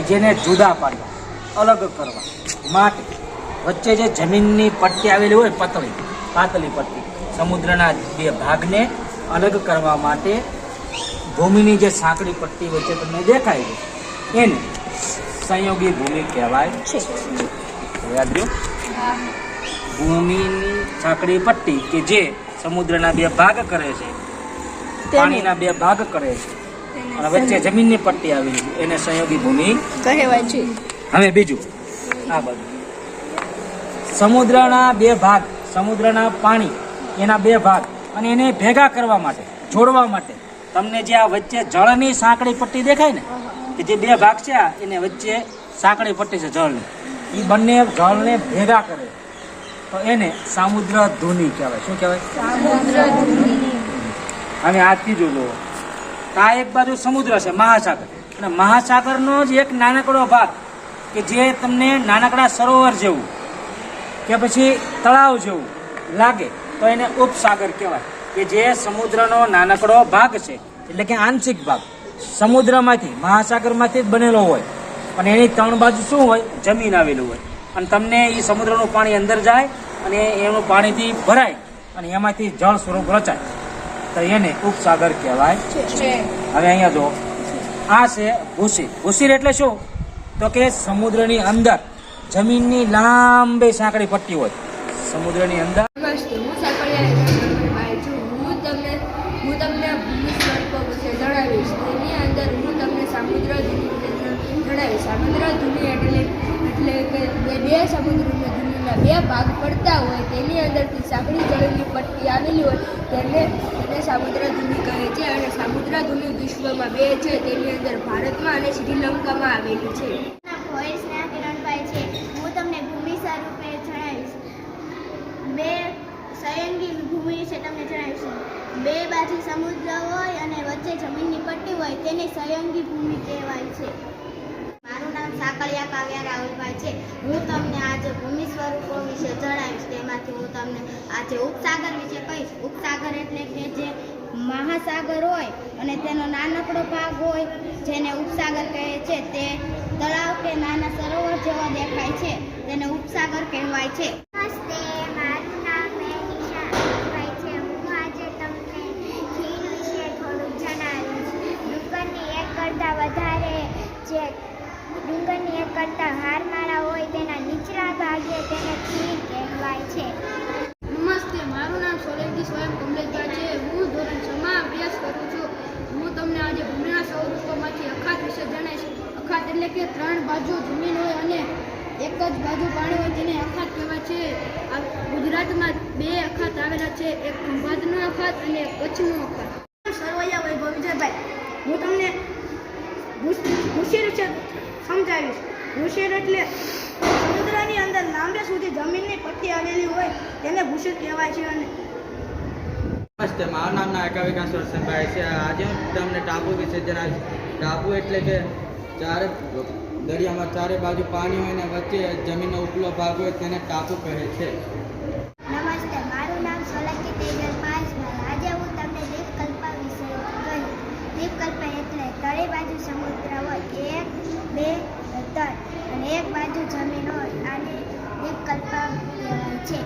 જેને જુદા પાડવા, અલગ કરવા માટે વચ્ચે જે જમીનની પટ્ટી આવેલી હોય, પાતળી પટ્ટી, સમુદ્રના બે ભાગને અલગ કરવા માટે ભૂમિની જે સાંકડી પટ્ટી વચ્ચે તમને દેખાય છે એને સંયોગી ભૂમિ કહેવાય છે. યાદ રહ્યું? ભૂમિની સાંકડી પટ્ટી કે જે સમુદ્રના બે ભાગ કરે છે, પાણીના બે ભાગ કરે છે અને વચ્ચે જમીનની પટ્ટી આવેલી છે એને સંયોગી ભૂમિ કહેવાય છે. હવે બીજું આ બાજુ સમુદ્રના બે ભાગ, સમુદ્રના પાણી એના બે ભાગ અને એને ભેગા કરવા માટે, જોડવા માટે તમને જે આ વચ્ચે જળની સાંકડી પટ્ટી દેખાય ને, કે જે બે ભાગ છે એને વચ્ચે સાંકડી પટ્ટી છે જળની, એ બંને જળને ભેગા કરે તો એને સામુદ્ર ધુની કહેવાય. શું કહેવાય? હવે આ ત્રીજું જુઓ, આ એક બાજુ સમુદ્ર છે, મહાસાગર, અને મહાસાગરનો જ એક નાનકડો ભાગ કે જે તમને નાનકડા સરોવર જેવું કે પછી તળાવ જેવું લાગે તો એને ઉપસાગર કહેવાય, કે જે સમુદ્રનો નાનકડો ભાગ છે, એટલે કે આંશિક ભાગ સમુદ્રમાંથી, મહાસાગરમાંથી જ બનેલો હોય, પણ એની ત્રણ બાજુ શું હોય? જમીન આવેલું હોય, અને તમને એ સમુદ્રનું પાણી અંદર જાય અને એનું પાણીથી ભરાય અને એમાંથી જળ સ્વરૂપ રચાય તો એને ઉપસાગર કહેવાય છે. હવે અહીંયા જો આ છે ભૂશીર. ભૂશીર એટલે શું? તો કે સમુદ્રની અંદર જમીનની લાંબી સાંકડી પટ્ટી હોય સમુદ્રની અંદર. નમસ્તે, હું સાકળિયા છું. હું તમને ભૂમિ સ્વરૂપો વિશે જણાવીશ. તેની અંદર હું તમને સામુદ્ર ધુની જણાવીશ. સામુદ્ર ધુની એટલે કે બે સમુદ્રના ધુનીના બે ભાગ પડતા હોય તેની અંદરથી સાંકડી જળની પટ્ટી આવેલી હોય તેને સામુદ્ર ધુની કહે છે. અને સામુદ્ર ધુની વિશ્વમાં બે છે, તેની અંદર ભારતમાં અને શ્રીલંકામાં આવેલી છે. હું તમને ભૂમિ સ્વરૂપે જણાવીશ. બે સંયોગી ભૂમિ વિશે તમને જણાવીશ. બે બાજુ સમુદ્ર હોય અને વચ્ચે જમીનની પટ્ટી હોય તેને સંયોગી ભૂમિ કહેવાય છે. મારું નામ સાકળિયા કાવ્યા રાહુલભાઈ છે. હું તમને આજે ભૂમિ સ્વરૂપો વિશે જણાવીશ. તેમાંથી હું તમને આજે ઉપસાગર વિશે કહીશ. ઉપસાગર એટલે કે જે મહાસાગર હોય અને તેનો નાનકડો ભાગ હોય જેને ઉપસાગર કહે છે. તે તળાવ કે નાના સરોવર જેવો દેખાય છે તેને ઉપસાગર કહેવાય છે. નમસ્તે, મારું નામ મેનિશા છે. હું આજે તમને ખીણ વિશે થોડુંક જણાવીશ. ડુંગરની એક કરતાં હારમાળા હોય તેના નીચલા ભાગે તેને ખીણ કહેવાય છે. નમસ્તે, મારું નામ સોલંકી સ્વયં કમલેશભાઈ છે. હું ધોરણ 6 માં અભ્યાસ કરું છું. હું તમને આજે ભૂમિના સ્વરૂપોમાંથી અખાત વિશે જણાવીશ. અખાત એટલે કે ત્રણ બાજુ જમીન હોય અને એક જ બાજુ પાણી હોય તેને અખાત કહેવાય છે. આ ગુજરાતમાં બે અખાત આવેલા છે, એક ખંભાતનો અખાત અને એક કચ્છનો અખાત. સરવૈયા વૈભવ વિજયભાઈ, હું તમને ભૂશીર વિશે સમજાવીશ. ભૂશીર એટલે સમુદ્રની અંદર લાંબે સુધી જમીનની પટ્ટી આવેલી હોય તેને ભૂશીર કહેવાય છે. અને નમસ્તે, મારું નામ નાયકા વિકાસ વરસનભાઈ છે. આજે હું તમને ટાપુ વિશે જણાવીશ. ટાપુ એટલે કે દરિયામાં ચારે બાજુ પાણી હોય ને વચ્ચે જમીનનો ઉપલો ભાગ હોય તેને ટાપુ કહે છે. નમસ્તે, મારું નામ સોલંકી તેજલ પાસભાઈ. આજે હું તમને દ્વીપકલ્પ વિશે કહીશ. દ્વીપકલ્પ એટલે તળે બાજુ સમુદ્ર હોય, 1, 2, 3 અને એક બાજુ જમીન હોય આને દ્વીપકલ્પ કહેવાય છે.